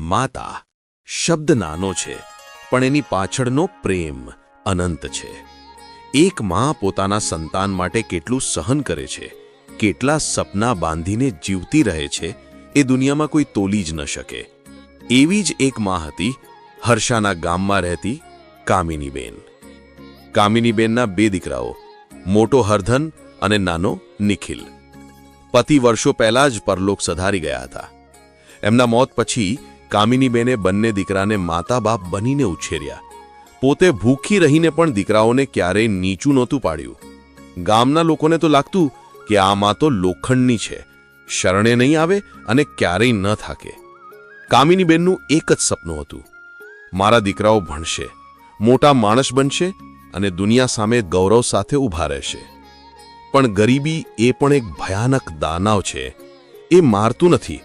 માતા શબ્દ નાનો છે, પણ એની પાછળનો પ્રેમ અનંત છે. એક માં પોતાના સંતાન માટે કેટલું સહન કરે છે, કેટલા સપના બાંધીને જીવતી રહે છે, એ દુનિયામાં કોઈ તોલી જ ન શકે. એવી જ એક માં હતી હર્ષાના ગામમાં રહેતી કામિનીબેન. કામિનીબેનના 2 દીકરાઓ, મોટો હરધન અને નાનો નિખિલ. પતિ વર્ષો પહેલા જ પરલોક સધારી ગયા હતા. એમના મોત પછી કામિનીબેને બંને દીકરાને માતા બાપ બનીને ઉછેર્યા. પોતે ભૂખી રહીને પણ દીકરાઓને ક્યારેય નીચું નહોતું પાડ્યું. ગામના લોકોને તો લાગતું કે આ માં તો લોખંડની છે, શરણે નહીં આવે અને ક્યારેય ન થાકે. કામિનીબેનનું એક જ સપનું હતું, મારા દીકરાઓ ભણશે, મોટા માણસ બનશે અને દુનિયા સામે ગૌરવ સાથે ઊભા રહેશે. પણ ગરીબી એ પણ એક ભયાનક દાનવ છે. એ મારતું નથી,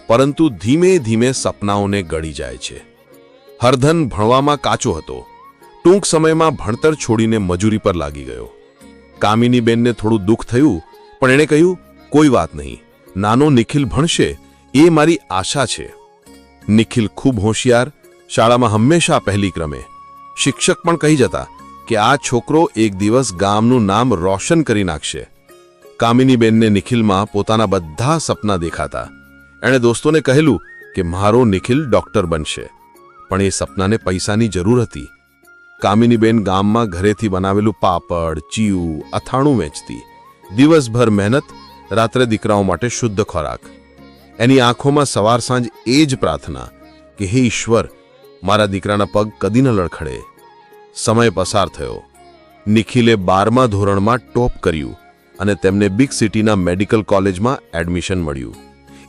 પરંતુ ધીમે ધીમે સપનાઓને ગળી જાય છે. હરધન ભણવામાં કાચો હતો. ટૂંક સમયમાં ભણતર છોડીને મજૂરી પર લાગી ગયો. કામિનીબેનને થોડું દુઃખ થયું, પણ એણે કહ્યું, કોઈ વાત નહીં, નાનો નિખિલ ભણશે, એ મારી આશા છે. નિખિલ ખૂબ હોશિયાર, શાળામાં હંમેશા પહેલી ક્રમે. શિક્ષક પણ કહી જતા કે આ છોકરો એક દિવસ ગામનું નામ રોશન કરી નાખશે. કામિનીબેનને નિખિલમાં પોતાના બધા સપના દેખાતા. એણે દોસ્તોને કહેલું કે મારો નિખિલ ડોક્ટર બનશે, પણ એ સપનાને પૈસાની જરૂર હતી. કામિનીબેન ગામમાં ઘરેથી બનાવેલું પાપડ, ચીયું, અથાણું વેચતી. દિવસભર મહેનત, રાત્રે દીકરાઓ માટે શુદ્ધ ખોરાક. એની આંખોમાં સવાર સાંજ એ જ પ્રાર્થના કે હે ઈશ્વર, મારા દીકરાના પગ કદી ન લડખડે. સમય પસાર થયો. નિખિલે 12મા ધોરણમાં ટોપ કર્યું અને તેમને બિગ સિટીના મેડિકલ કોલેજમાં એડમિશન મળ્યું.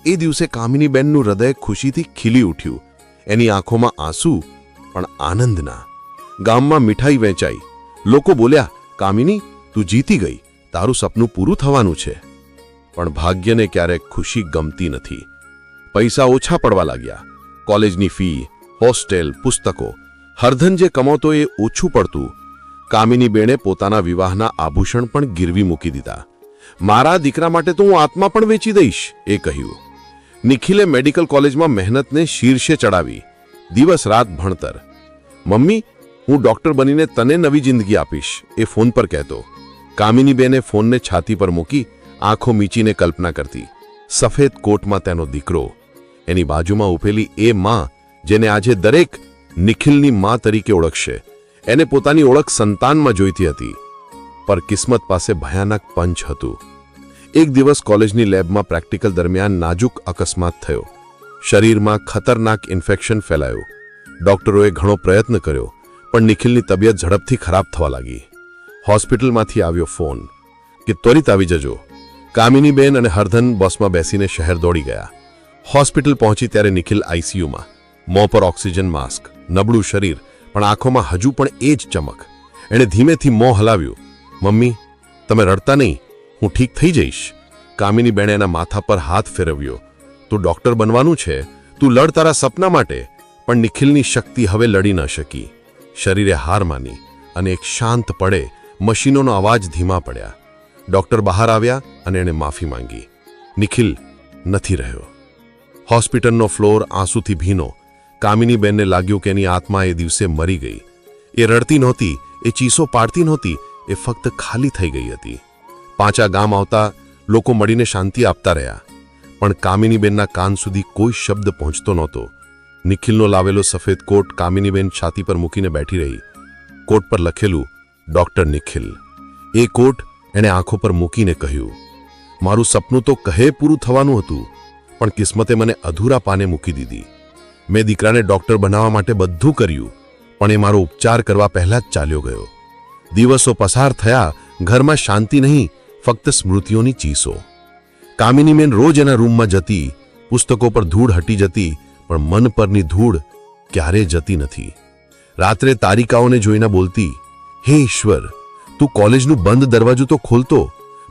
એ દિવસે કામિનીબેનનું હૃદય ખુશીથી ખીલી ઉઠ્યું. એની આંખોમાં આંસુ, પણ આનંદના. ગામમાં મીઠાઈ વેચાઈ. લોકો બોલ્યા, કામિની, તું જીતી ગઈ, તારું સપનું પૂરું થવાનું છે. પણ ભાગ્યને ક્યારેક ખુશી ગમતી નથી. પૈસા ઓછા પડવા લાગ્યા. કોલેજની ફી, હોસ્ટેલ, પુસ્તકો. હરધન જે કમાતો એ ઓછું પડતું. કામિનીબેને પોતાના વિવાહના આભૂષણ પણ ગીરવી મૂકી દીધા. મારા દીકરા માટે તો હું આત્મા પણ વેચી દઈશ, એ કહ્યું. નિખિલે મેડિકલ કોલેજમાં મહેનતને શીર્ષે ચડાવી. દિવસ રાત ભણતર. મમ્મી, હું ડોક્ટર બનીને તને નવી જિંદગી આપીશ, એ ફોન પર કહેતો. કામિનીબેને ફોનને છાતી પર મૂકી આંખો મીચીને કલ્પના કરતી. સફેદ કોટમાં તેનો દીકરો, એની બાજુમાં ઊભેલી એ માં જેને આજે દરેક નિખિલની માં તરીકે ઓળખશે. એને પોતાની ઓળખ સંતાનમાં જોઈતી હતી. પર કિસ્મત પાસે ભયાનક પંચ હતું. એક દિવસ કોલેજની લેબમાં પ્રેક્ટિકલ દરમિયાન નાજુક અકસ્માત થયો. શરીરમાં ખતરનાક ઇન્ફેક્શન ફેલાયું. ડોક્ટરોએ ઘણો પ્રયત્ન કર્યો, પણ નિખિલની તબિયત ઝડપથી ખરાબ થવા લાગી. હોસ્પિટલમાંથી આવ્યો ફોન કે ત્વરિત આવી જજો. કામિનીબેન અને હરધન બસમાં બેસીને શહેર દોડી ગયા. હોસ્પિટલ પહોંચી ત્યારે નિખિલ આઈસીયુમાં. મોં પર ઓક્સિજન માસ્ક, નબળું શરીર, પણ આંખોમાં હજુ પણ એ જ ચમક. એણે ધીમેથી મોં હલાવ્યું. મમ્મી, તમે રડતા નહીં, હું ઠીક થઈ જઈશ. કામિનીબેને એના માથા પર હાથ ફેરવ્યો. તું ડોક્ટર બનવાનું છે, તું લડ તારા સપના માટે. પણ નિખિલની શક્તિ હવે લડી ન શકી. શરીરે હાર માની અને એક શાંત પડે મશીનોનો અવાજ ધીમા પડ્યા. ડોક્ટર બહાર આવ્યા અને એણે માફી માંગી. નિખિલ નથી રહ્યો. હોસ્પિટલનો ફ્લોર આંસુથી ભીનો. કામિનીબેનને લાગ્યું કે એની આત્મા એ દિવસે મરી ગઈ. એ રડતી નહોતી, એ ચીસો પાડતી નહોતી, એ ફક્ત ખાલી થઈ ગઈ હતી. પાછા ગામ આવતા લોકો મળીને શાંતિ આપતા રહ્યા, પણ કામિનીબેનના કાન સુધી કોઈ શબ્દ પહોંચતો નહોતો. નિખિલનો લાવેલો સફેદ કોટ કામિનીબેન છાતી પર મૂકીને બેઠી રહી. કોટ પર લખેલું ડોક્ટર નિખિલ. એ કોટ એણે આંખો પર મૂકીને કહ્યું, મારું સપનું તો કહે પૂરું થવાનું હતું, પણ કિસ્મતે મને અધૂરા પાને મૂકી દીધી. મેં દીકરાને ડોક્ટર બનાવવા માટે બધું કર્યું, પણ એ મારો ઉપચાર કરવા પહેલા જ ચાલ્યો ગયો. દિવસો પસાર થયા, ઘરમાં શાંતિ નહીં, ફક્ત સ્મૃતિઓની ચીસો. કામિનીબેન રોજ એના રૂમમાં જતી. પુસ્તકો પર ધૂળ હટી જતી, પણ મન પરની ધૂળ ક્યારેય જતી નથી. રાત્રે તારિકાઓને જોઈને બોલતી, હે ઈશ્વર, તું કોલેજનું બંધ દરવાજો તો ખોલતો,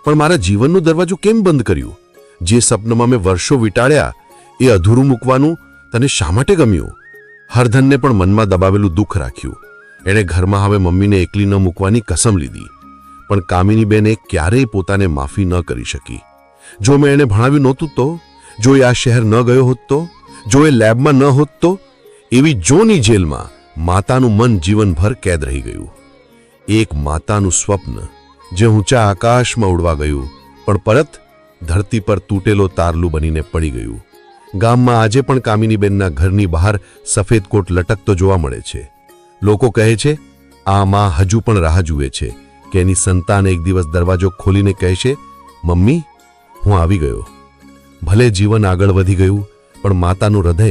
પણ મારા જીવનનું દરવાજો કેમ બંધ કર્યું? જે સપનામાં મેં વર્ષો વિટાળ્યા એ અધૂરું મૂકવાનું તને શા માટે ગમ્યું? હરધનને પણ મનમાં દબાવેલું દુઃખ રાખ્યું. એણે ઘરમાં હવે મમ્મીને એકલી ન મૂકવાની કસમ લીધી, પણ કામિનીબેને ક્યારેય પોતાને માફી ન કરી શકી. જો મેં એને ભણાવ્યું નહોતું તો, જો એ આ શહેર ન ગયો હોત તો, જો એ લેબમાં ન હોત તો એવી જોની જેલમાં માતાનું મન જીવનભર કેદ રહી ગયું. એક માતાનું સ્વપ્ન જે ઊંચા આકાશમાં ઉડવા ગયું પણ પરત ધરતી પર તૂટેલો તારલું બનીને પડી ગયું. ગામમાં આજે પણ કામિનીબેનના ઘરની બહાર સફેદ કોટ લટકતો જોવા મળે છે. લોકો કહે છે આ માં હજુ પણ રાહ જુએ છે કે એની સંતાન એક દિવસ દરવાજો ખોલીને કહેશે, મમ્મી હું આવી ગયો. ભલે જીવન આગળ વધી ગયું પણ માતાનું હૃદય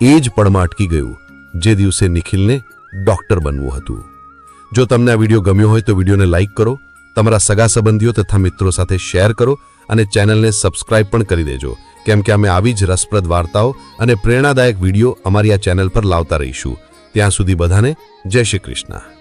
એ જ પળમાં અટકી ગયું જે દિવસે નિખિલને ડોક્ટર બનવું હતું. જો તમને આ વિડીયો ગમ્યો હોય તો વિડીયોને લાઇક કરો, તમારા સગા સંબંધીઓ તથા મિત્રો સાથે શેર કરો અને ચેનલને સબસ્ક્રાઇબ પણ કરી દેજો, કેમ કે અમે આવી જ રસપ્રદ વાર્તાઓ અને પ્રેરણાદાયક વિડીયો અમારી આ ચેનલ પર લાવતા રહીશું. ત્યાં સુધી બધાને જય શ્રી કૃષ્ણ.